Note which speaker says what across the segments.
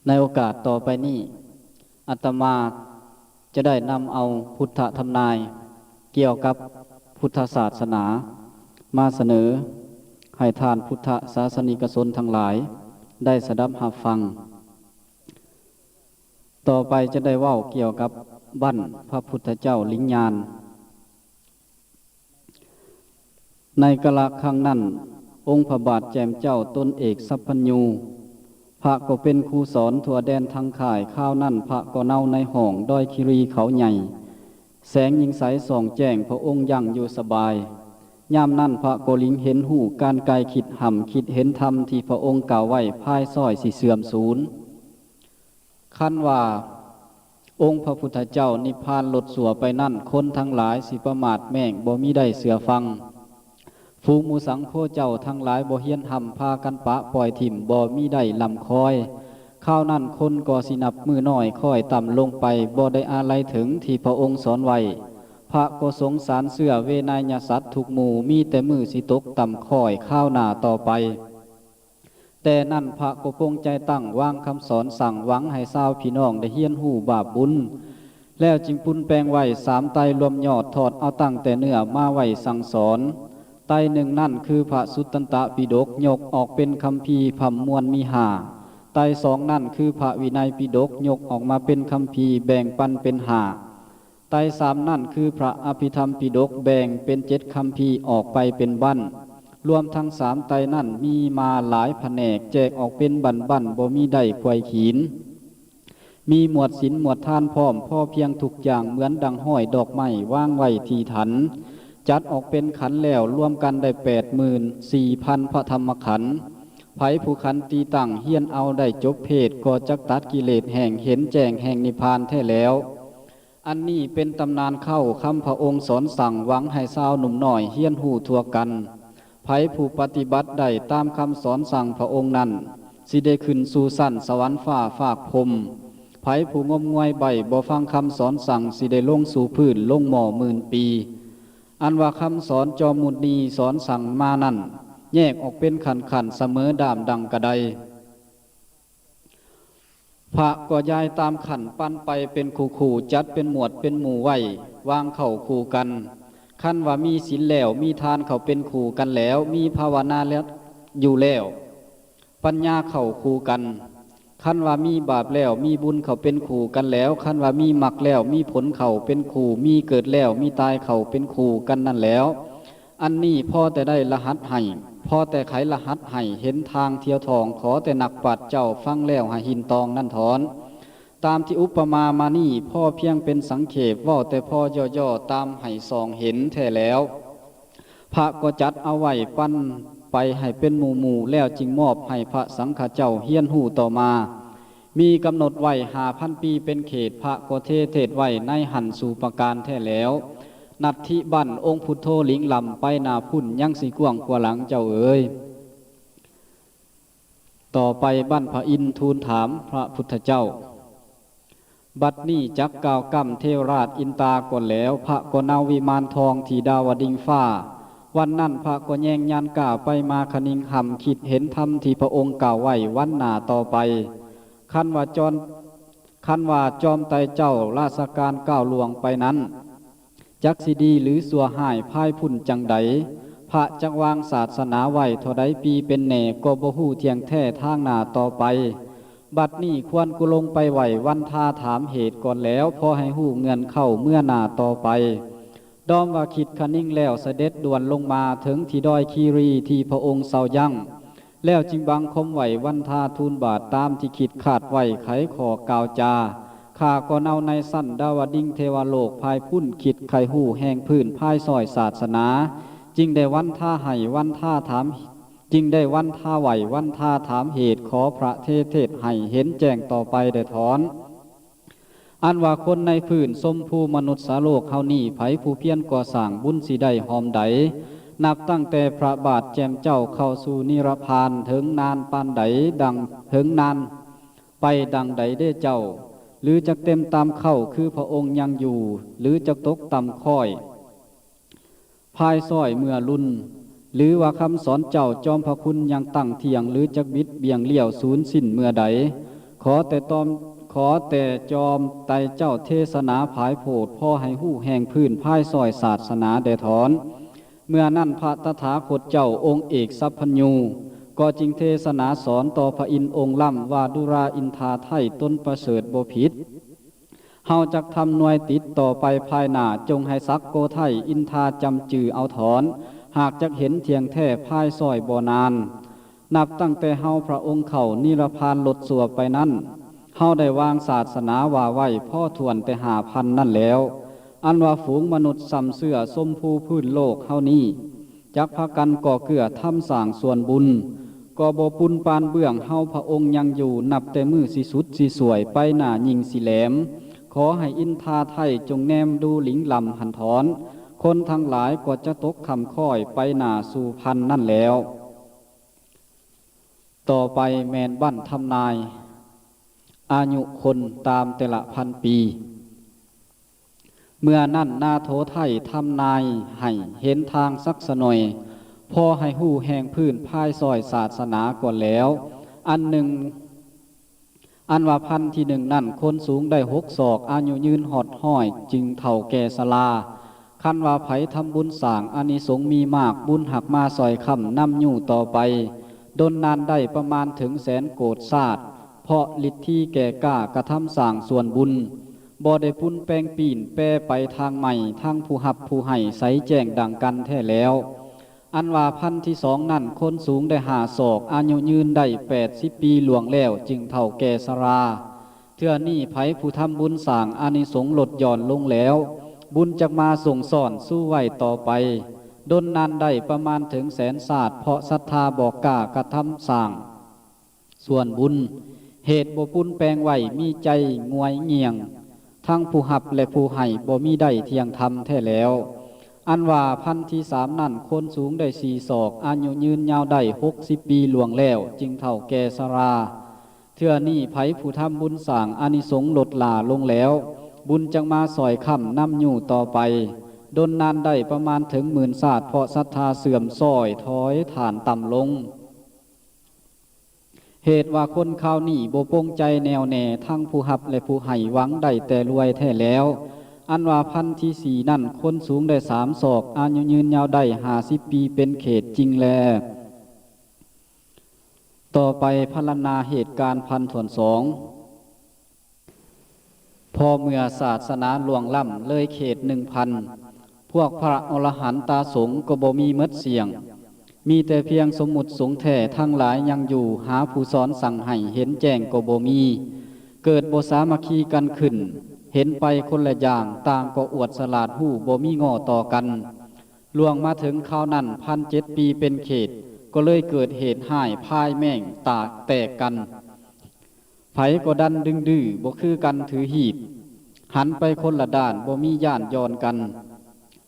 Speaker 1: ในโอกาสต่อไปนี้อาตมาจะได้นำเอาพุทธธรรมนายเกี่ยวกับพุทธศาสนามาเสนอให้ทานพุทธศาสนิกชนทั้งหลายได้สดับรับฟังต่อไปจะได้เว้าเกี่ยวกับบั้นพระพุทธเจ้าลิงญาณในกาลครั้งนั้นองค์พระบาทแจ่มเจ้าตนเอกสัพพัญญูพระก็เป็นครูสอนทั่วแดนทางข่ายข้าวนั่นพระก็เน่าในห้องดอยคิรีเขาใหญ่แสงยิงใสส่องแจ้งพระองค์ยั่งอยู่สบายยามนั่นพระโกลิงเห็นหูการกายคิดห่ำคิดเห็นธรรมที่พระองค์กล่าวไว้พายซ้อยสิเสื่อมสูญขั้นว่าองค์พระพุทธเจ้านิพพานหลดสัวไปนั่นคนทั้งหลายสิประมาทแม่งบ่มีได้เสือฟังฝูงหมูสังโฆเจ้าทั้งหลายบ่เฮียนหำพากันปะปล่อยถิ่มบ่มีได้ลำคอยข้าวนั่นคนก็สินับมือน้อยค่อยต่ำลงไปบ่ได้อาลัยถึงที่พระองค์สอนไว้พระก็สงสารเสื้อเวนยสัตว์ทุกหมู่มีแต่มือสิตกต่ำค่อยข้าวหน้าต่อไปแต่นั่นพระก็ปงใจตั้งวางคำสอนสั่งหวังให้ชาวพี่น้องได้เฮียนหูบาปบุญแล้วจึงปุ้นแปลงไว้สามไตรวมยอดถอดเอาตั้งแต่เนื้อมาไว้สั่งสอนไตหนึ่งนั่นคือพระสุตตันตปิฎกยกออกเป็นคัมภีร์พมวลมีห้าไตสองนั่นคือพระวินัยปิฎกยกออกมาเป็นคัมภีร์แบ่งปันเป็นห้าไตสามนั่นคือพระอภิธรรมปิฎกแบ่งเป็นเจ็ดคัมภีร์ออกไปเป็นบั้นรวมทั้งสามไตนั่นมีมาหลายแผนกแจกออกเป็นบั้นบั้นบ่มีได้ควายขีนมีหมวดศีลหมวดทานพร้อมพ่อเพียงทุกอย่างเหมือนดังห้อยดอกไม้ว่างไว้ที่ถันจัดออกเป็นขันแล้วรวมกันได้84,000พระธรรมขันธ์ไผผู้ขันตีตั้งเฮียนเอาได้จบเพศก็จักตัดกิเลสแห่งเห็นแจ้งแห่งนิพพานแท้แล้วอันนี้เป็นตำนานเข้าคำพระองค์สอนสั่งหวังให้ชาวหนุ่มหน่อยเฮียนหูทั่วกันไผผู้ปฏิบัติได้ตามคำสอนสั่งพระองค์นั้นสิได้ขึ้นสู่สั้นสวรรค์ฟ้าฝากพรมไผผู้งมงวยใบบ่ฟังคำสอนสั่งสิได้ลงสู่พื้นลงหม้อหมื่นปีอันว่าคำสอนจอมุนีสอนสั่งมานั่นแยกออกเป็นขันเสมอดามดังกระไดพระก็ย้ายตามขันปั้นไปเป็นคู่จัดเป็นหมวดเป็นหมู่ไว้วางเข่าคู่กันขั้นว่ามีศีลแล้วมีทานเขาเป็นคู่กันแล้วมีภาวนาแล้วอยู่แล้วปัญญาเข่าคู่กันขั้นว่ามีบาปแล้วมีบุญเขาเป็นคู่กันแล้วขั้นว่ามีมรรคแล้วมีผลเขาเป็นคู่มีเกิดแล้วมีตายเขาเป็นคู่กันนั่นแล้วอันนี้พ่อแต่ได้รหัสให้พ่อแต่ไขรหัสให้เห็นทางเที่ยวทองขอแต่หนักปัดเจ้าฟังแล้วหาหินตองนั่นถอนตามที่อุปมามานี่พ่อเพียงเป็นสังเขปว่าแต่พ่อย่อๆตามให้สองเห็นแท้แล้วพระก็จัดเอาไว้ปั้นไปให้เป็นหมู่แล้วจึงมอบให้พระสังฆเจ้าเฮียนหูต่อมามีกำหนดไว้5,000 ปีเป็นเขตพระก็เทศไว้ในหันสู่ประการแท้แล้วนัตถิบันองค์พุทโธลิงลำไปนาพุ่นยังสีกวงกว่าหลังเจ้าเอ๋ยต่อไปบ้านพระอินทร์ทูลถามพระพุทธเจ้าบัดนี้จักกล่าวกำเทวราชอินตาก่อนแล้วพระก็นาวิมานทองที่ดาวดิงฟ้าวันนั้นพระก็แย่งยานกล่าวไปมาคณิงหำคิดเห็นธรรมที่พระองค์กล่าวไว้วันหน้าต่อไปคันว่าจอมไตเจ้าราชการก้าวลวงไปนั้นจักสิดีหรือสัวหายพ่ายพุ่นจังใดพระจักวางศาสนาไว้เท่าใดปีเป็นแหน่ก็บ่ฮู้เที่ยงแท้ทางหน้าต่อไปบัดนี้ควรกุลงไปไหววันท่าถามเหตุก่อนแล้วพอให้ฮู้เงินเข้าเมื่อหน้าต่อไปดอมว่าคิดคนิ่งแล้วเสด็จด่วนลงมาถึงที่ดอยคีรีที่พระองค์เศร้ายั่งแล้วจึงบังคมไหววันทาทูลบาทตามที่คิดขาดไหวไขขอกาวจาข้าก็เอาในสั้นดาวดิงเทวโลกภายพุ่นคิดไขหูแห่งพื้นภายซอยศาสนาจึงได้วันท่าให้วันท่าถามจึงได้วันท่าไหววันท่าถามเหตุขอพระเทศให้เห็นแจ้งต่อไปได้ถอนอันว่าคนในพื้นสมภูมนุษย์สาโลกเฮานี่ไผผู้เพียรก่อสร้างบุญสิได้หอมใดนับตั้งแต่พระบาทแจมเจ้าเข้าสู่นิรพานถึงนานปานใดดังถึงนานไปดังใดได้เจ้าหรือจะเต็มตามเข้าคือพระองค์ยังอยู่หรือจะตกต่ำค่อยพายซ้อยเมื่อรุ่นหรือว่าคำสอนเจ้าจอมพระคุณยังตั้งเที่ยงหรือจะบิดเบี่ยงเลี้ยวศูนย์สิ้นเมื่อใด ขอแต่จอมไตเจ้าเทศนาผายโผดพ่อให้หู้แห่งพื้นพ่ายซอยศาสนาแด่ถอน เมื่อนั่นพระตถาคตเจ้าองค์เอกสัพพัญญูก็จึงเทศนาสอนต่อพระอินทร์องค์ล่ำว่าดุราอินทาไทยต้นประเสริฐบ่ผิดเฮาจักทำหน่วยติดต่อไปภายหน้าจงให้ซักโกไทยอินทาจำจือเอาถอน หากจักเห็นเทียงแท้พ่ายซอยบ่นานนับตั้งแต่เฮาพระองค์เขานิรพานลดสัวไปนั้นเฮาได้วางศาสนาว่าไว้พ่อทวนแต่5,000นั่นแล้วอันว่าฝูงมนุษย์ซ้ำเสื้อส้มผู้พื้นโลกเฮานี้จักพากันก่อเกื้อทำสร้างส่วนบุญก่อบ่ปุนปานเบื้องเฮาพระองค์ยังอยู่นับแต่มือสิสุดสิสวยไปหน้ายิ่งสิแหลมขอให้อินทาไทยจงแนมดูหลิงลำหันถอนคนทั้งหลายก็จะตกคำค่อยไปหน้าสู่พันนั่นแล้วต่อไปแมนบั้นทำนายอายุคนตามแต่ละพันปีเมื่อนั่นนาโถไทยทำนายให้เห็นทางสักสหน่อยพอให้หู้แห่งพื้นพ่ายซอยศาสนาก่อนแล้วอันหนึ่งอันว่าพันที่1นั่นคนสูงได้6 ศอกอายุยืนหอดห้อยจึงเท่าแก่สลาคันว่าไผทำบุญสร้างอานิสงส์มีมากบุญหักมาซอยคำนำอยู่ต่อไปดนนานได้ประมาณถึง100,000 โกฏศาสตร์เพราะฤทธิ์ที่แก่กล้ากระทำสร้างส่วนบุญบ่ได้ปุ้นแปลงปีนแปรไปทางใหม่ทางผู้หับผู้ให้ใสแจ้งดังกันแท้แล้วอันว่าพันที่2นั่นคนสูงได้5 ศอกอายุยืนได้80 ปีหลวงแล้วจึงเท่าแก่สราเทื่อนี้ไผผู้ทำบุญสร้างอานิสงส์ลดหย่อนลงแล้วบุญจักมาส่งสอนสู้ไว้ต่อไปดนนานได้ประมาณถึง100,000 ศาสตร์เพราะศรัทธาบอกกล้ากระทำสร้างส่วนบุญเหตุบ่ปุ้นแปลงไว้มีใจงวยเงียงทั้งผู้หับและผู้ให้บ่มีได้เที่ยงธรรมแท้แล้วอันว่าพันที่3นั่นคนสูงได้4 ศอกอายุยืนยาวได้60 ปีหลวงแล้วจึงเท่าแก่สราเทื่อนี้ไผผู้ทำบุญสร้างอานิสงส์ลดหล่าลงแล้วบุญจังมาสอยค่ำนำอยู่ต่อไปดนนานได้ประมาณถึง10,000 ศาสตร์เพราะศรัทธาเสื่อมซ้อยถอยฐานต่ำลงเหตุว่าคนข่าวนี้บ่ปงใจแนวแน่ทั้งผู้หับและผู้ให้หวังได้แต่รวยแท้แล้วอันว่าพันที่4นั่นคนสูงได้3 ศอกอายุยืนยาวได้50 ปีเป็นเขตจริงแลต่อไปพรรณนาเหตุการณ์1,002พอเมื่อศาสนาหลวงล่ำเลยเขต1,000พวกพระอรหันตาสงฆ์ก็บ่มีมดเสียงมีแต่เพียงสมมุติสงฆ์แท้ทั้งหลายยังอยู่หาผู้สอนสั่งให้เห็นแจ้งก็บ่มีเกิดบ่สามัคคีกันขึ้นเห็นไปคนละอย่างต่างก็อวดสลาดหู้บ่มีง้อต่อกันล่วงมาถึงคราวนั้น1,700 ปีเป็นเขตก็เลยเกิดเหตุห้ายพ่ายแม่งตากแตกกันไผก็ดันดึงดื้อบ่คือกันถือหีบหันไปคนละด้านบ่มีย่านย้อนกัน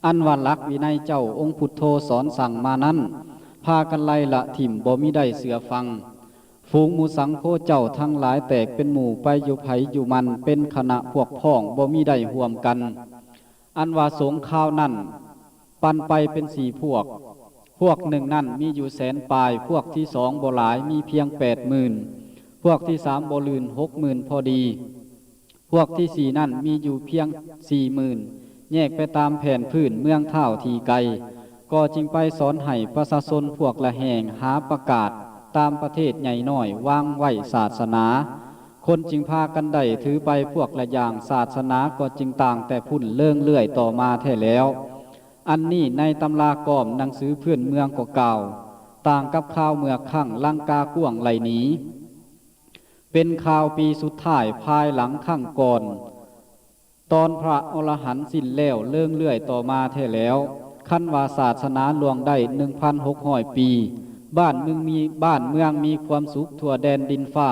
Speaker 1: อันว่าลักวินัยเจ้าองค์พุทโธสอนสั่งมานั้นพากันไล่ละถิ่มบ่มีได้เสือฟังฝูงหมูสังโฆเจ้าทั้งหลายแตกเป็นหมู่ไปอยู่ไผอยู่มันเป็นคณะพวกพ้องบ่มีได้ห่วมกันอันว่าสงข้าวนั่นปันไปเป็น4 พวกหนึ่งนั่นมีอยู่100,000 ปลายพวกที่2บ่หลายมีเพียง80,000พวกที่3บ่ลื่น60,000พอดีพวกที่4นั่นมีอยู่เพียง40,000แยกไปตามแผ่นพื้นเมืองเท่าทีไกลก็จึงไปสอนให้ประชาชนพวกละแหงหาประกาศตามประเทศใหญ่น้อยวางไว้ศาสนาคนจึงพากันได้ถือไปพวกละอย่างศาสนาก็จึงต่างแต่พุ่นเลื่องเลื่อยต่อมาแท้แล้วอันนี้ในตำรากอมหนังสือเพื่อนเมืองก็เก่าต่างกับข่าวเมืองข้างลังกากว้างไหลนี้เป็นข่าวปีสุดท้ายภายหลังข้างก่อนตอนพระอรหันต์สิ้นแล้วเลื่องเลื่อยต่อมาแท้แล้วขั้นว่าศาสนาลวงได้ 1,600 ปีบ้านเมืองมีความสุขทั่วแดนดินฟ้า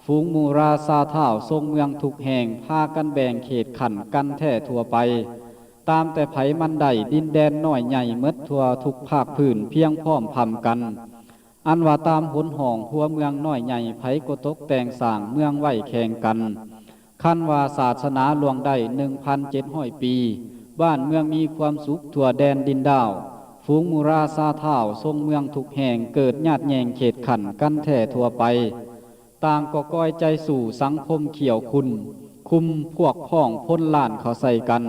Speaker 1: ฝูงหมู่ราชาเท่าทรงเมืองทุกแห่งพากันแบ่งเขตขันกันแท้ทั่วไปตามแต่ไผมันได้ดินแดนน้อยใหญ่เมดทั่วทุกภาคพื้นเพียงพร้อมพำกันอันว่าตามหนห้องหัวเมืองน้อยใหญ่ไผก็ตกแต่งสร้างเมืองไว้แข่งกันขั้นว่าศาสนาลวงได้ 1,700 ปีบ้านเมืองมีความสุขทั่วแดนดินดาวฝูงมูราซาเท่าทรงเมืองทุกแห่งเกิดญาติแยงเขตขันกันแท้ทั่วไป ต่างก็ก้อยใจสู่สังคมเขียวคุณคุมพวกพ้องพ้นล้านเขาใส่กัน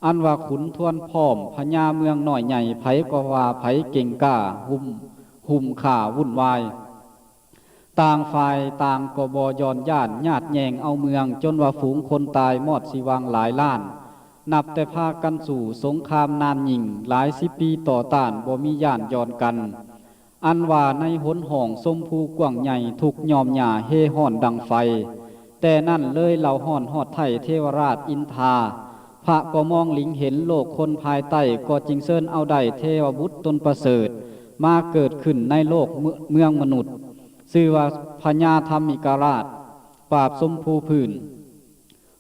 Speaker 1: อันว่าขุนทวนพร้อมพญาเมืองหน่อยใหญ่ไผก็ว่าไผเก่งกล้าหุ่มข่าวุ่นวายต่างฝ่ายต่างก็บ่ยอนย่านญาติแยงเอาเมืองจนว่าฝูงคนตายมอดสิวังหลายล้านนับแต่พากันสู่สงครามนานยิ่งหลายสิบปีต่อต้านบ่มีย่านยอนกันอันว่าในหนห้องสมภูกว้างใหญ่ทุกยอมหญ้าเฮห้อนดังไฟแต่นั่นเลยเหล่าห้อนฮอดไทยเทวราชอินทาพระก็มองหลิงเห็นโลกคนภายใต้ก็จึงเชิญเอาได้เทวบุตรตนประเสริฐมาเกิดขึ้นในโลกเมืองมนุษย์ชื่อว่าพญาธรรมิกราชปราบสมภูพื้น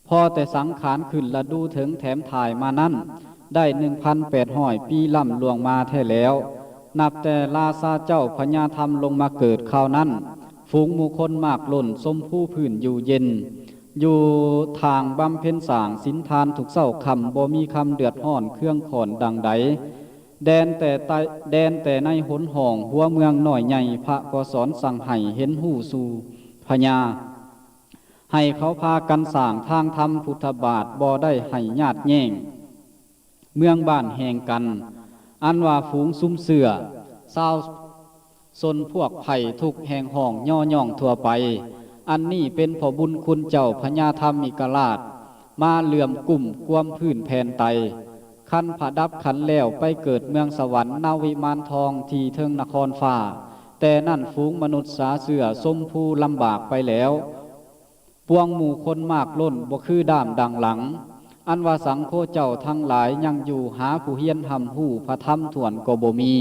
Speaker 1: พอแต่สังขารขึ้นและดูถึงแถมถ่ายมานั้นได้1,800 ปีล่ำลวงมาแท้แล้วนับแต่ราชาเจ้าพญาธรรมลงมาเกิดคราวนั้นฝูงหมู่คนมากล้นสมภูพื้นอยู่เย็นอยู่ทางบำเพ็ญสร้างสินทานถูกเศร้าคำบ่มีคำเดือดร้อนเครื่องขอนดังใดแดนแต่ในหนห้องหัวเมืองหน่อยใหญ่พระก็สอนสั่งให้เห็นหูสู่พญาให้เขาพากันสร้างทางธรรมพุทธบาทบ่ได้ให้ญาติแย่งเมืองบ้านแห่งกันอันว่าฝูงซุ้มเสือชาวสนพวกไผ่ทุกแห่งห้องย่อย่องทั่วไปอันนี้เป็นผอบุญคุณเจ้าพญาธรรมิกราชมาเหลื่อมกลุ่มกวมพื้นแผ่นไตขันผาดับขันแล้วไปเกิดเมืองสวรรค์นาวิมานทองที่เทิงนครฟ้าแต่นั่นฝูงมนุษย์สาเสือสมภูลำบากไปแล้วปวงหมู่คนมากล้นบ่คือด้ามดังหลังอันว่าสังโฆเจ้าทั้งหลายยังอยู่หาผู้เฮียนหำหูพระธรรมถ่วนก็บ่มี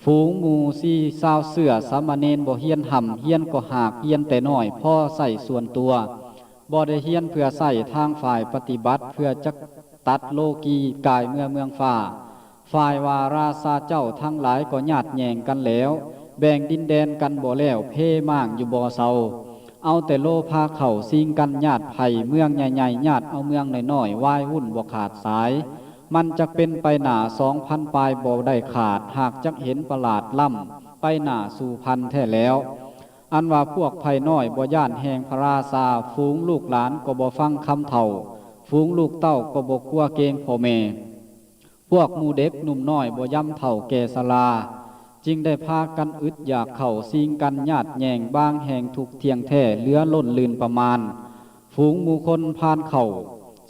Speaker 1: ฝูงหมู่ซี่ซาวเสือสามเณรบ่เฮียนหำเฮียนก็หากเฮียนแต่น้อยพ่อใส่ส่วนตัวบ่ได้เฮียนเพื่อใส่ทางฝ่ายปฏิบัติเพื่อจะตัดโลกีกายเมืองฟ้าฝ่ายวาราชาเจ้าทั้งหลายก็ญาติแย่งกันแล้วแบ่งดินแดนกันบ่แล้วเพ่ม่างอยู่บ่เซาเอาแต่โลพาเข่าซิงกันญาติไผ่เมืองใหญ่ๆญาติเอาเมืองน้อยๆวายวุ่นบ่ขาดสายมันจะเป็นไปหนา2,000 ปลายบ่ได้ขาดหากจักเห็นประหลาดล่ำไปหนาสู่พันแท้แล้วอันว่าพวกไผ่น้อยบ่ย่านแห่งพระราชาฝูงลูกหลานก็บ่ฟังคำเถ่าฝูงลูกเต้าก็บ่กลัวเกรงพ่อแม่พวกหมู่เด็กหนุ่มน้อยบ่ย่ำเถ่าแก่สลาจึงได้พากันอึดอยากเข่าซิงกันญาติแย่งบางแห่งถูกเทียงแท้เหลือล้นลืนประมาณฝูงหมู่คนพานเข่า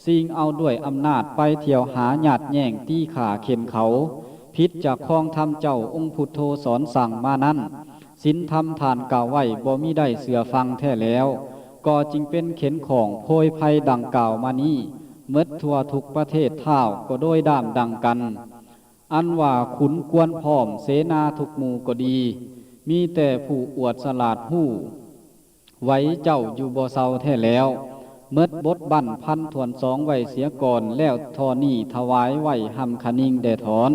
Speaker 1: ซิงเอาด้วยอำนาจไปเที่ยวหาญาติแย่งตีขาเข็นเขาพิษจากคลองธรรมเจ้าองค์พุทโธสอนสั่งมานั้นศีลธรรมฐานกล่าวไว้บ่มีได้เสือฟังแท้แล้วก็จึงเป็นเข็นของโพยภัยดังกล่าวมานี้เมดทั่วทุกประเทศเท่าก็โดยด้ามดังกันอันว่าขุนกวนพร้อมเสนาทุกหมู่ก็ดีมีแต่ผู้อวดสลาดหู้ไว้เจ้าอยู่บ่เซาแท้แล้วเมดบดบั่นพันถวน2ไว้เสียก่อนแล้วทอนี่ถวายไว้หำคนิ่งแด่ถอน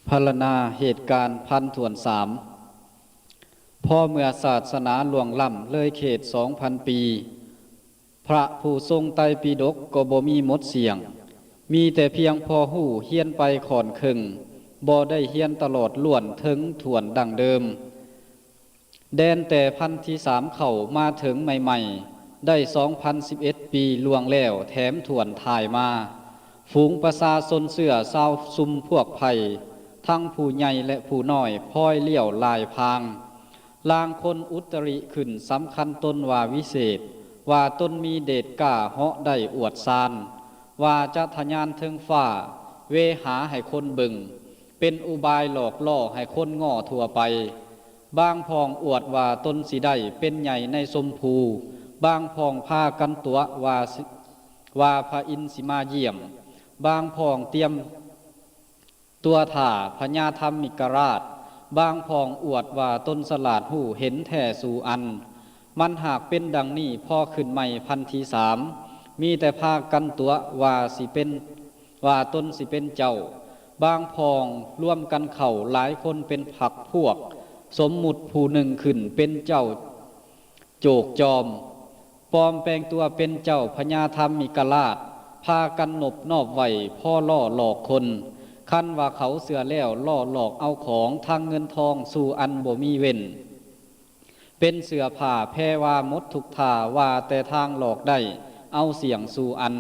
Speaker 1: พรรณนาเหตุการณ์พันถวน3พอเมื่อศาสนาหลวงล่ำเลยเขต 2,000 ปีพระผู้ทรงไตรปิฎกก็บ่มีหมดเสียงมีแต่เพียงพอหู้เฮียนไปขอนครึ่งบ่ได้เฮียนตลอดล้วนถึงถวนดังเดิมแดนแต่พันที่3เข้ามาถึงใหม่ๆได้2011 ปีล่วงแล้วแถมถวนถ่ายมาฝูงประชาชนเสื้อชาวซุมพวกไผ่ทั้งผู้ใหญ่และผู้น้อยพ้อยเลี้ยวลายพางลางคนอุตริขึ้นสำคัญตนว่าวิเศษว่าตนมีเดชกล้าเหาะได้อวดซานว่าจะทะยานเทิงฟ้าเวหาให้คนบึงเป็นอุบายหลอกล่อให้คนง่อทั่วไปบางพองอวดว่าตนสิได้เป็นใหญ่ในสมภูบางพองพากันตัวว่าพระอินทร์สิมาเยี่ยมบางพองเตรียมตัวถ่าพญาธรรมิกราชบางพองอวดว่าตนสลาดหูเห็นแท้สู่อันมันหากเป็นดังนี้พ่อขึ้นใหม่พันที3มีแต่พากันตัวว่าตนสิเป็นเจ้าบางพองร่วมกันเข่าหลายคนเป็นผักพวกสมมุติผู้หนึ่งขึ้นเป็นเจ้าโจกจอมปลอมแปลงตัวเป็นเจ้าพญาธรรมิกราชพากันหนบนอบไหวพ่อล่อหลอกคนคันว่าเขาเสือแล้วล่อหลอกเอาของทางเงินทองสู่อันบ่มีเว้น เป็นเสื้อผ้าแพรว่ามดทุกท่าว่าแต่ทางหลอกได้เอาเสียงสู่อัน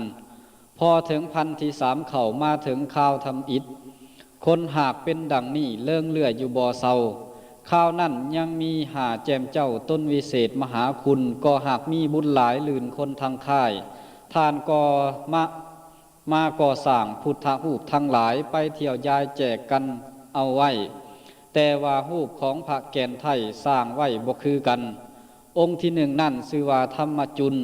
Speaker 1: พอถึงพันที่สามเข้ามาถึงข่าวทำอิฐคนหากเป็นดังนี้เลื่องเลื่อยอยู่บ่อเศร้าข้าวนั่นยังมีหาแจมเจ้าต้นวิเศษมหาคุณก็หากมีบุญหลายลื่นคนทางค่ายทานก็มาก่อสร้างพุทธรูปทั้งหลายไปเที่ยวยายแจกกันเอาไว้แต่ว่ารูปของพระแก่นไทยสร้างไว้บ่คือกันองค์ที่หนึ่งนั่นชื่อว่าธรรมจุล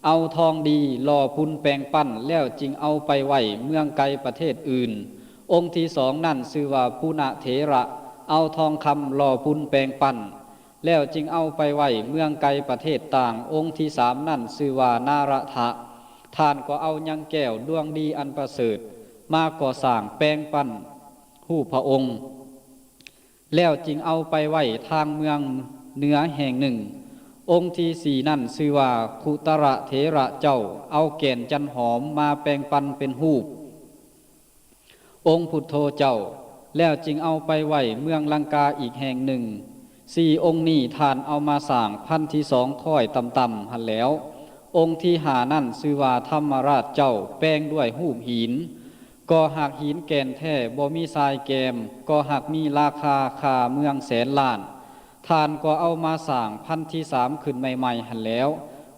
Speaker 1: เอาทองดีหล่อพุนแปลงปั้นแล้วจึงเอาไปไว้เมืองไกลประเทศอื่นองค์ที่สองนั่นชื่อว่าปุณเถระเอาทองคำหล่อพุนแปลงปั้นแล้วจึงเอาไปไว้เมืองไกลประเทศต่างองค์ที่สามนั่นชื่อว่านาระทะท่านก็เอายังแก้วดวงดีอันประเสริฐมาก่อสร้างแปลงปั้นรูปพระองค์แล้วจึงเอาไปไว้ทางเมืองเหนือแห่งหนึ่งองค์ที่สี่นั่นชื่อว่าคุตระเถระเจ้าเอาแก่นจันหอมมาแปลงปั้นเป็นรูปองค์พุทโธเจ้าแล้วจึงเอาไปไว้เมืองลังกาอีกแห่งหนึ่งสี่องค์นี้ท่านเอามาสร้างพันที่สองค่อยต่ำๆหันแล้วองค์ที่หานั่นชื่อว่าธรรมราชเจ้าแปลงด้วยรูปหินก็หากหินแก่นแท้บ่มีทรายแกมก็หากมีราคาค่าเมืองแสนล้านท่านก็เอามาสร้างพันที่สามขึ้นใหม่ๆหันแล้ว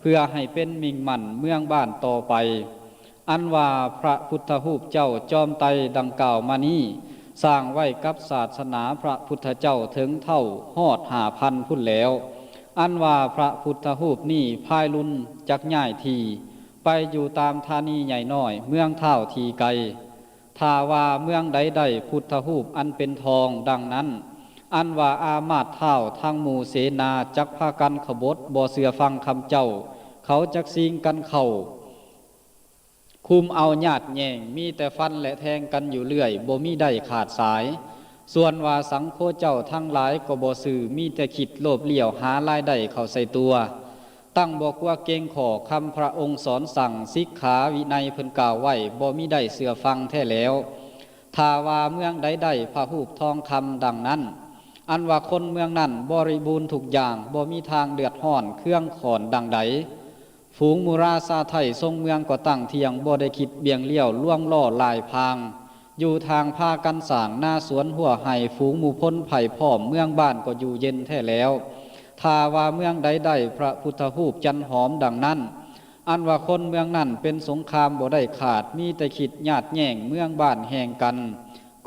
Speaker 1: เพื่อให้เป็นมิ่งมั่นเมืองบ้านต่อไปอันว่าพระพุทธรูปเจ้าจอมไตรดังกล่าวมานี้สร้างไว้กับศาสนาพระพุทธเจ้าถึงเท่าฮอด5,000พุ่นแล้วอันว่าพระพุทธรูปนี่พายลุนจักย่ายทีไปอยู่ตามธานีใหญ่น้อยเมืองเท่าทีไกลถ้าว่าเมืองใดๆพุทธรูปอันเป็นทองดังนั้นอันว่าอามาตย์เท่าทางหมู่เสนาจักพากันขบฏบ่เสือฟังคำเจ้าเขาจักซิงกันเข้าคุมเอาญาติแย่งมีแต่ฟันและแทงกันอยู่เรื่อยบ่มีได้ขาดสายส่วนว่าสังโฆเจ้าทั้งหลายก็บ่ซื่อมีแต่คิดโลภเลี้ยวหารายได้เข้าใส่ตัวตั้งบอกว่าเก่งขอคำพระองค์สอนสั่งสิกขาวินัยเพิ่นกล่าวไว้บ่มีได้เสือฟังแท้แล้วถ้าว่าเมืองใดๆพระรูปทองคำดังนั้นอันว่าคนเมืองนั้นบริบูรณ์ทุกอย่างบ่มีทางเดือดร้อนเครื่องขอนดังใดฝูงมูราซาไทยทรงเมืองก็ตั้งเทียงบ่ได้คิดเบี่ยงเลี้ยวล่วงล่อลายพางอยู่ทางพากันสร้างหน้าสวนหัวไห่ฝูงหมู่พ้นไผ่พร้อมเมืองบ้านก็อยู่เย็นแท้แล้วถ้าว่าเมืองใดๆพระพุทธรูปจันหอมดังนั้นอันว่าคนเมืองนั้นเป็นสงครามบ่ได้ขาดมีแต่คิดญาติแย่งเมืองบ้านแห่งกัน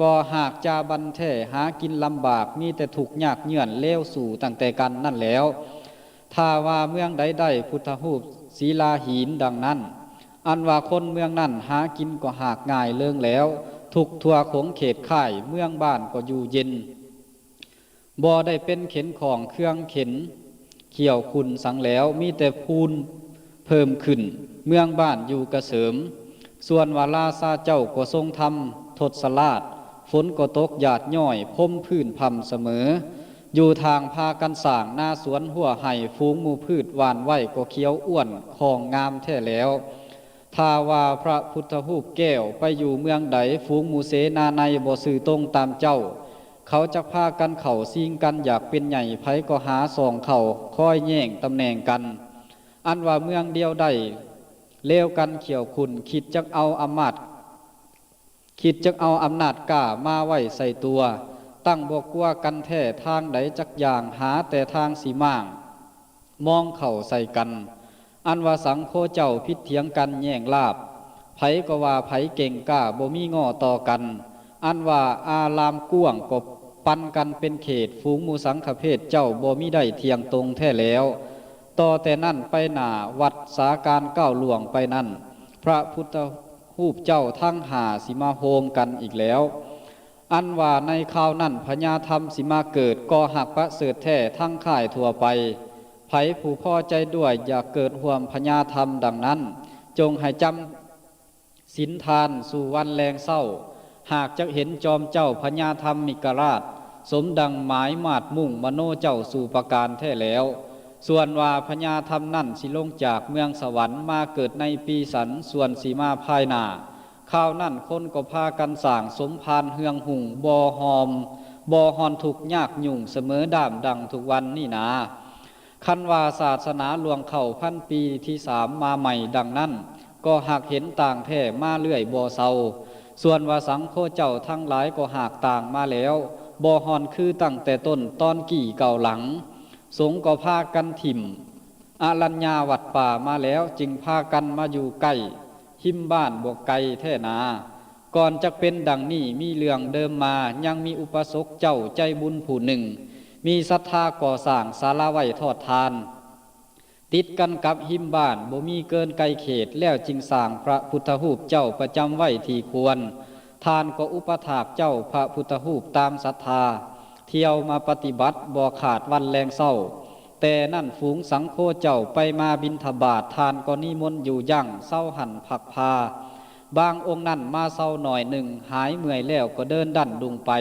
Speaker 1: ก็หากจาบันแท้หากินลำบากมีแต่ถูกยากเยื่อนเลวสู่ตั้งแต่กันนั่นแล้วถ้าว่าเมืองใดๆพุทธรูปศิลาหินดังนั้นอันว่าคนเมืองนั้นหากินก็หากง่ายเลิงแล้วทุกทั่วของเขตข่ายเมืองบ้านก็อยู่เย็นบ่ได้เป็นเข็นของเครื่องเข็นเขี่ยวคุณสังแล้วมีแต่พูนเพิ่มขึ้นเมืองบ้านอยู่กระเสริมส่วนวาลาซาเจ้าก็ทรงทำทศลาดฝนก็ตกหยาดย่อยพมพื้นพำเสมออยู่ทางพากันสร้างหน้าสวนหัวไห่ฟูงหมู่พืชหวานไหวก็เคี้ยวอ้วนของงามแท้แล้วถ้าว่าพระพุทธรูปแก้วไปอยู่เมืองใดฟูงหมู่เสนาในบ่สื่อตรงตามเจ้าเขาจะพากันเข่าซิงกันอยากเป็นใหญ่ไผก็หาส่องเข่าคอยแย่งตำแหน่งกันอันว่าเมืองเดียวใดเลวกันเขี่ยวคุณคิดจักเอาอำนาจกล้ามาไว้ใส่ตัวตั้งบอกว่ากันแท้ทางใดจักอย่างหาแต่ทางสีม่างมองเข่าใส่กันอันว่าสังโฆเจ้าพิษเถียงกันแย่งลาบไผก็ว่าไผเก่งกล้าบ่มีง้อต่อกันอันว่าอารามก้วงก็ปันกันเป็นเขตฝูงหมู่สังฆเพศเจ้าบ่มีได้เทียงตรงแท้แล้วต่อแต่นั่นไปหน้าวัดสาการก้าวหลวงไปนั่นพระพุทธรูปเจ้าทั้งหาสิมาโฮมกันอีกแล้วอันว่าในคราวนั้นพญาธรรมสิมาเกิดก็หักประเสริฐแท้ทั้งข่ายทั่วไปไผผู้พอใจด้วยอยากเกิดห่วมพญาธรรมดังนั้นจงให้จำศีลทานสู่วันแรงเศร้าหากจะเห็นจอมเจ้าพญาธรรมมิกราชสมดังหมายมาดมุ่งมโนเจ้าสู่ประการแท้แล้วส่วนว่าพญาธรรมนั่นสิลงจากเมืองสวรรค์มาเกิดในปีสันส่วนสีมาภายหน้าข้าวนั่นคนก็พากันสร้างสมภารเฮืองหุ่งบ่อหอนทุกยากยุ่งเสมอด่ามดังทุกวันนี่นา คันว่าศาสนาหลวงเข้าพันปีที่สามมาใหม่ดังนั้นก็หากเห็นต่างแท้มาเรื่อยบ่เซาส่วนว่าสังโฆเจ้าทั้งหลายก็หากต่างมาแล้วบ่ฮอนคือตั้งแต่ต้นตอนกี่เก่าหลังสงฆ์ก็พากันถิ่มอารัญญาวัดป่ามาแล้วจึงพากันมาอยู่ใกล้หิมบ้านบ่ไกลแท้นาก่อนจะเป็นดังนี้มีเรื่องเดิมมายังมีอุปสกเจ้าใจบุญผู้หนึ่งมีศรัทธาก่อสร้างศาลาไว้ทอดทานติดกันกับหิมบ้านบ่มีเกินไกลเขตแล้วจึงสร้างพระพุทธรูปเจ้าประจำไว้ที่ควรทานก็อุปถากเจ้าพระพุทธรูปตามศรัทธาเที่ยวมาปฏิบัติบ่ขาดวันแรงเศร้าแต่นั่นฝูงสังโฆเจ้าไปมาบิณฑบาตทานก็นิมนต์อยู่ยั่งเศร้าหันผักพาบางองค์นั่นมาเศร้าหน่อยหนึ่งหายเมื่อยแล้วก็เดินดั่นดุงไป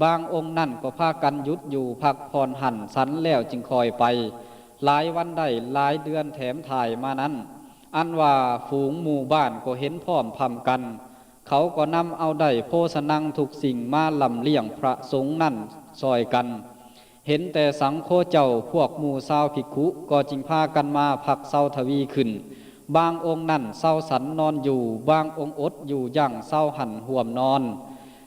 Speaker 1: บางองค์นั่นก็พากันหยุดอยู่พักผ่อนหันสันแล้วจึงคอยไปหลายวันได้หลายเดือนแถมถ่ายมานั้นอันว่าฝูงหมู่บ้านก็เห็นพร้อมพำกันเขาก็นำเอาได้โภชนังทุกสิ่งมาลำเลี้ยงพระสงฆ์นั่นซอยกันเห็นแต่สังโฆเจ้าพวกหมู่ชาวภิกขุก็จึงพากันมาพักเศร้าทวีขึ้นบางองค์นั่นเศร้าสันนอนอยู่บางองค์อดอยู่ยั่งเศร้าหันห่วมนอน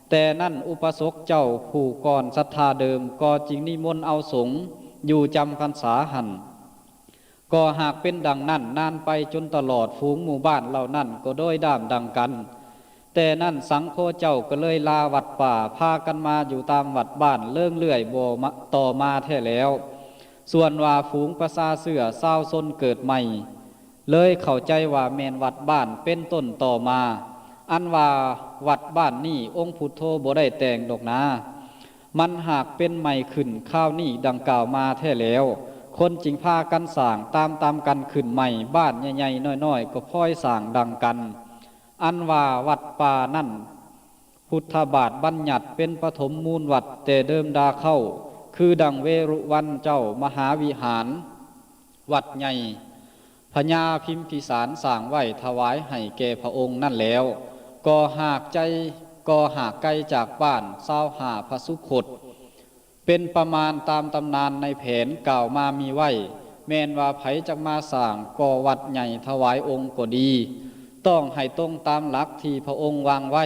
Speaker 1: แต่นั่นอุปสกเจ้าผู้ก่อนศรัทธาเดิมก็จึงนิมนต์เอาสงฆ์อยู่จำพรรษาหันก็หากเป็นดังนั้นนานไปจนตลอดฝูงหมู่บ้านเหล่านั้นก็โดยด้ามดังกันแต่นั่นสังโฆเจ้าก็เลยลาวัดป่าพากันมาอยู่ตามวัดบ้านเลื่องเลื่อยโบต่อมาแท้แล้วส่วนว่าฝูงประสาเสือเศร้าซนเกิดใหม่เลยเข้าใจว่าแมนวัดบ้านเป็นต้นต่อมาอันว่าวัดบ้านนี่องค์พุทโธบ่ได้แต่งดอกนามันหากเป็นใหม่ขึ้นข้าวนี่ดังกล่าวมาแท้แล้วคนจึงพากันสร้างตามกันขึ้นใหม่บ้านใหญ่ๆน้อยๆก็พลอยสร้างดังกันอันว่าวัดป่านั่นพุทธบาทบัญญัติเป็นปฐมมูลวัดแต่เดิมดาเข้าคือดังเวรุวันเจ้ามหาวิหารวัดใหญ่พญาพิมพิสารสร้างไว้ถวายให้แก่พระองค์นั่นแล้วก็หากไกลจากบ้านเศร้าหาพระสุคตเป็นประมาณตามตำนานในแผนกล่าวมามีไว้แม้นว่าไผจักมาสร้างก่อวัดใหญ่ถวายองค์ก็ดีต้องให้ตรงตามหลักที่พระองค์วางไว้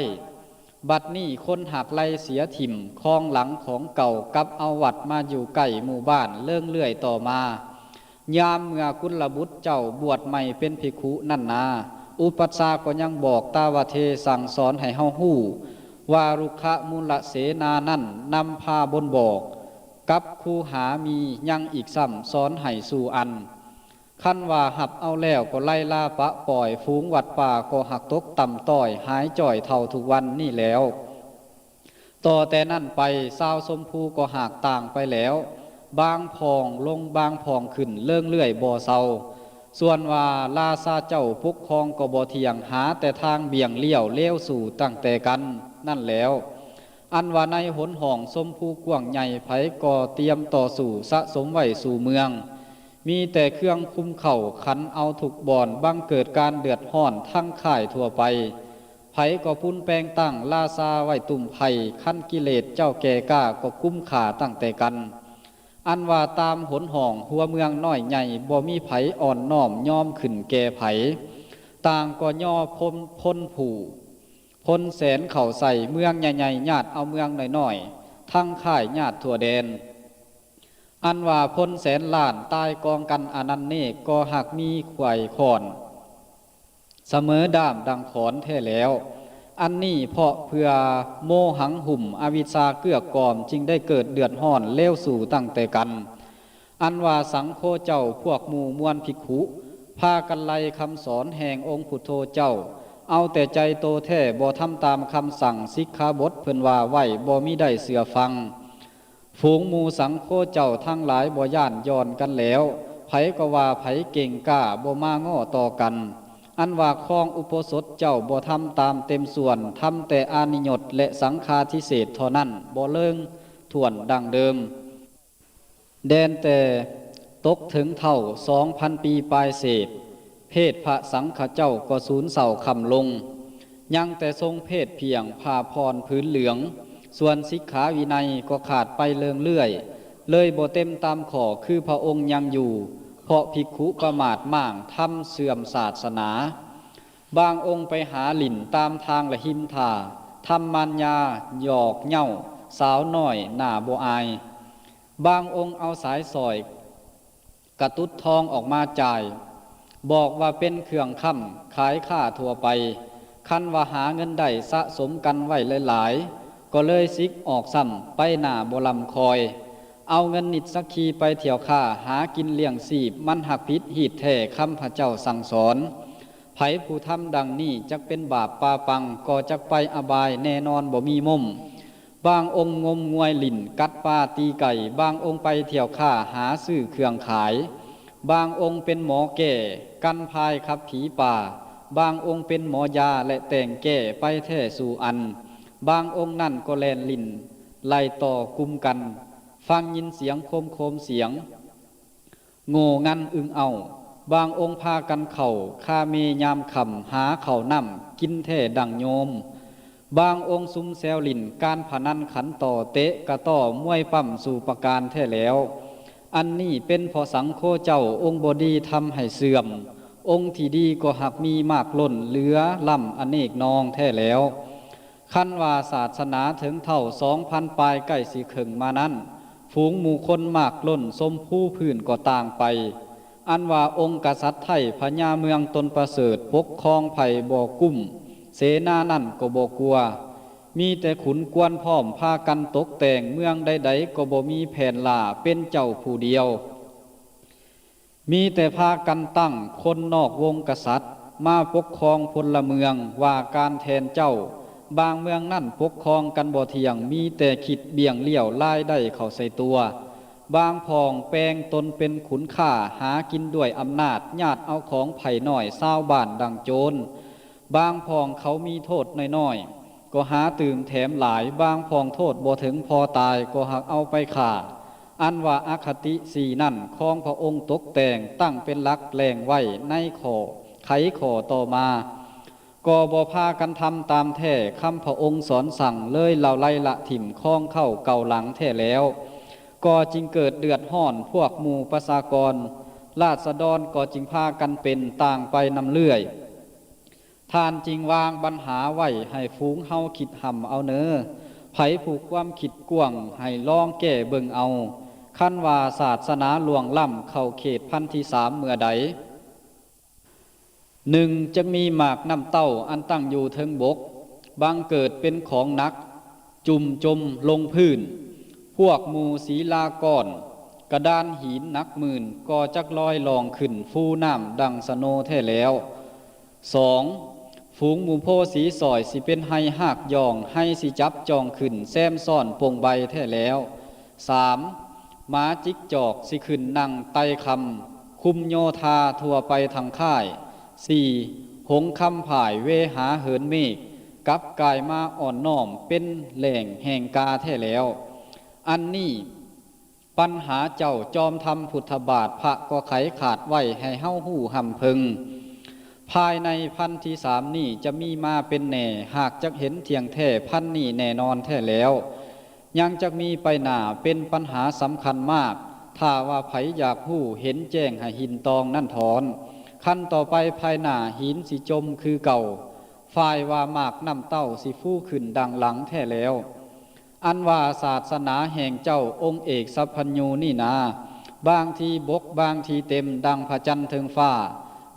Speaker 1: บัดนี้คนหักไล่เสียถิ่มคลองหลังของเก่ากับเอาวัดมาอยู่ใกล้หมู่บ้านเลื่องเลื่อยต่อมายามเมื่อกุลบุตรเจ้าบวชใหม่เป็นภิกขุนั่นนาอุปัชฌาย์ก็ยังบอกตาวเทสั่งสอนให้เฮาฮู้ว่ารุขะมูลเสนานั่นนำพาบนบอกกับคูหามียังอีกซ้ำสอนให้สู่อันขั้นว่าหับเอาแล้วก็ไล่ล่าปะปล่อยฝูงวัดป่าก็หักตกต่ำต้อยหายจ่อยเท่าทุกวันนี่แล้วต่อแต่นั่นไปสาวสมภูก็หากต่างไปแล้วบางพองลงบางพองขึ้นเลื่องเลื่อยบ่อเศร้าส่วนว่าลาซาเจ้าปกครองก็บ่เที่ยงหาแต่ทางเบี่ยงเลี้ยวเลี้ยวสู่ตั้งแต่กันนั่นแล้วอันว่าในหนห่องสมภูกว้างใหญ่ไผก็เตรียมต่อสู่สะสมไว้สู่เมืองมีแต่เครื่องคุมเข่าขันเอาถูกบ่อนบังเกิดการเดือดร้อนทั้งข่ายทั่วไปไผก็พุ่นแปลงตั้งลาซาไว้ตุ่มไผ่ขั้นกิเลสเจ้าแก่กล้าก็กุ้มขาตั้งแต่กันอันว่าตามหนห่องหัวเมืองน้อยใหญ่บ่มีไผอ่อนน้อมยอมขึ้นแก่ไผต่างก็ย่อพ้นผู้พ้นแสนเข่าใส่เมืองใหญ่ๆญาติเอาเมืองน้อยๆทั้งข่ายญาติทั่วแดนอันว่าพ้นแสนล้านตายกองกันอนันเนกก็หากมีไข่ขอนเสมอด้ามดังขอนแท้แล้วอันนี้เพราะเพื่อโมหังหุ่มอวิชชาเกื้อกอมจึงได้เกิดเดือดร้อนเลวสู่ตั้งแต่กันอันว่าสังโฆเจ้าพวกหมู่มวลภิกขุพากันไล่คำสอนแห่งองค์พุทโธเจ้าเอาแต่ใจโตแท้บ่ทำตามคำสั่งสิกขาบทเพิ่นว่าไว้บ่มีได้เสือฟังฝูงหมู่สังโฆเจ้าทั้งหลายบ่ย่านย้อนกันแล้วไผก็ว่าไผเก่งกล้าบ่มาง้อต่อกันอันว่าครองอุปสมบทเจ้าบ่ทำตามเต็มส่วนทำแต่อานิยตและสังฆาทิเศษเท่านั้นบ่เลิงถ่วนดังเดิมแดนแต่ตกถึงเท่า 2,000 ปีปลายเศษเพศพระสังฆเจ้าก็สูญเศร้าคำลงยังแต่ทรงเพศเพียงผ้าพรพื้นเหลืองส่วนสิกขาวินัยก็ขาดไปเลื่องเลื่อย เลยบ่เต็มตามขอคือพระองค์ยังอยู่เพราะภิกขุประมาทม่างทำเสื่อมศาสนาบางองค์ไปหาหลินตามทางละหิมทาทำมันยาหยอกเหย้าสาวน้อยหน้าบ่อายบางองค์เอาสายสอยกระตุดทองออกมาจ่ายบอกว่าเป็นเครื่องค้ำขายค่าทั่วไปคันว่าหาเงินได้สะสมกันไว้หลายๆก็เลยซิกออกซ้ำไปหน้าบ่ลำคอยเอาเงินนิดสักคีไปเที่ยวค่าหากินเลี้ยงสีบมันหักพิษหีดแท้คำพระเจ้าสั่งสอนไผผู้ทำดังนี้จักเป็นบาปปาปังก็จักไปอบายแน่นอนบ่มีมุมบางองค์งมงวยหลิ่นกัดปลาตีไก่บางองค์ไปเที่ยวค่าหาซื้อเครื่องขายบางองค์เป็นหมอแก่กันพายขับผีป่าบางองค์เป็นหมอยาและแต่งแก่ไปแท้สู่อันบางองค์นั่นก็แลนลิ่นไล่ต่อกุมกันฟังยินเสียงโคมเสียงโง่งันอึงเอาบางองค์พากันเข่าคาเมยามคำหาเข่าน้ำกินแท่ดังโยมบางองค์ซุ้มแซวลิ่นการพนันขันต่อเตะกระต่อมวยปั่มสู่ประการแท้แล้วอันนี้เป็นพอสังโฆเจ้าองค์บดีทำให้เสื่อมองค์ที่ดีก็หักมีมากล้นเหลือล่ำอเนกนองแท้แล้วขั้นว่าศาสนาถึงเท่า2,000 ปลายใกล้สีเข่งมานั้นฝูงหมู่คนมากล้นสมผู้พื้นก็ต่างไปอันว่าองค์กษัตริย์ไทยพญาเมืองตนประเสริฐปกครองไผ่บ่อกุ้มเสนานั่นก็บ่กลัวมีแต่ขุนกวนพร้อมพากันตกแต่งเมืองใดๆก็บ่มีแผ่นล่าเป็นเจ้าผู้เดียวมีแต่พากันตั้งคนนอกวงกษัตริย์มาปกครองพลเมืองว่าการแทนเจ้าบางเมืองนั่นปกครองกันบ่เที่ยงมีแต่คิดเบี่ยงเลี้ยวไล่ได้เข้าใส่ตัวบางพองแปลงตนเป็นขุนข้าหากินด้วยอำนาจญาติเอาของไผ่น้อยเศร้าบ้านดังโจรบางพองเขามีโทษน้อยๆก็หาตื่มแถมหลายบางพองโทษบ่ถึงพอตายก็หักเอาไปฆ่าอันว่าอคติสีนั่นของพระองค์ตกแต่งตั้งเป็นหลักแรงไว้ในขอไขขอต่อมาก็บ่พากันทำตามแท้คำพระองค์สอนสั่งเลยเหล่าไล่ละถิ่มคล้องเข้าเก่าหลังแท้แล้วก็จึงเกิดเดือดห้อนพวกหมู่ประชากรราษฎรก็จึงพากันเป็นต่างไปนำเลื่อยท่านจึงวางปัญหาไว้ให้ฝูงเฮาคิดหำเอาเนอไผผูกความคิดกว้างให้ลองแก้เบิ่งเอาขั้นว่าศาสนาหลวงล่ำเข้าเขตพันที่3เมื่อใด1จะมีหมากน้ำเต้าอันตั้งอยู่เทิงบกบางเกิดเป็นของนักจุ่มจมลงพื้นพวกหมู่ศีลาก้อนกระดานหินนักหมื่นก็จักลอยลองขึ้นฟูน้ำดังสโนแท้แล้ว2ฝูงหมู่โพสีสอยสิเป็นไห้หากยองให้สิจับจองขึ้นแซมซ่อนปงใบแท้แล้ว3ม้าจิกจอกสิขึ้นนั่งไตคำคุมโยธาทั่วไปทางค่าย4หงคำผ่ายเวหาเหินเมฆกับกายมาอ่อนน้อมเป็นแหล่งแห่งกาแท้แล้วอันนี้ปัญหาเจ้าจอมทำพุทธบาทพระก็ไขขาดไว้ให้เฮ้าหู้หำพึงภายในพันที่3นี่จะมีมาเป็นแน่หากจะเห็นเทียงแท้พันนี่แน่นอนแท้แล้วยังจะมีไปหน้าเป็นปัญหาสำคัญมากถ้าว่าไผอยากหู้เห็นแจ้งให้หินตองนั่นถอนขั้นต่อไปภายหน้าหินสิจมคือเก่าฝ่ายว่ามากน้ำเต้าสิฟู่ขึ้นดังหลังแท้แล้วอันว่าศาสนาแห่งเจ้าองค์เอกสัพพัญญูนี่นาบางทีบกบางทีเต็มดังพระจันทร์เทิงฟ้า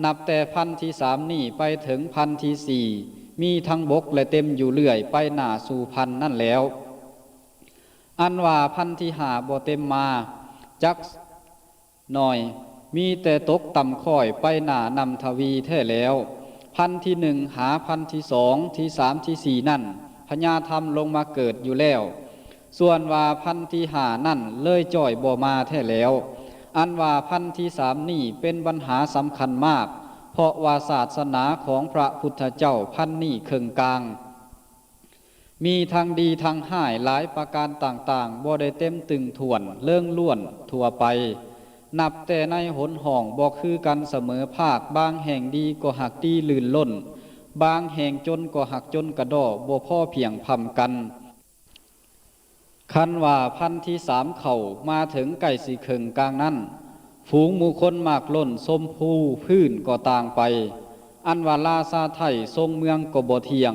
Speaker 1: นับแต่พันที่3นี่ไปถึงพันที่4มีทั้งบกและเต็มอยู่เรื่อยไปหน้าสู่พันนั่นแล้วอันว่าพันที่5บ่เต็มมาจักหน่อยมีแต่ตกต่ำค่อยไปหน้านำทวีแท้แล้วพันที่1หาพันที่2ที่3ที่4นั่นพญาธรรมลงมาเกิดอยู่แล้วส่วนว่าพันที่5นั่นเลยจ่อยบ่มาแท้แล้วอันว่าพันที่3นี่เป็นปัญหาสำคัญมากเพราะว่าศาสนาของพระพุทธเจ้าพันนี่เคิงกลางมีทางดีทางห้ายหลายประการต่างๆบ่ได้เต็มตึงถ่วนเลื่องล้วนทั่วไปนับแต่ในหนห่องบ่คือกันเสมอภาคบางแห่งดีก็หักดีลื่นล้นบางแห่งจนก็หักจนกระดอบ่พ่อเพียงพำกัน คันว่าพันที่สามเข้ามาถึงไก่สีเข่งกลางนั้นฝูงหมู่คนมากล้นสมภูพื้นก็ต่างไปอันว่าลาซาไทยทรงเมืองก็บ่เที่ยง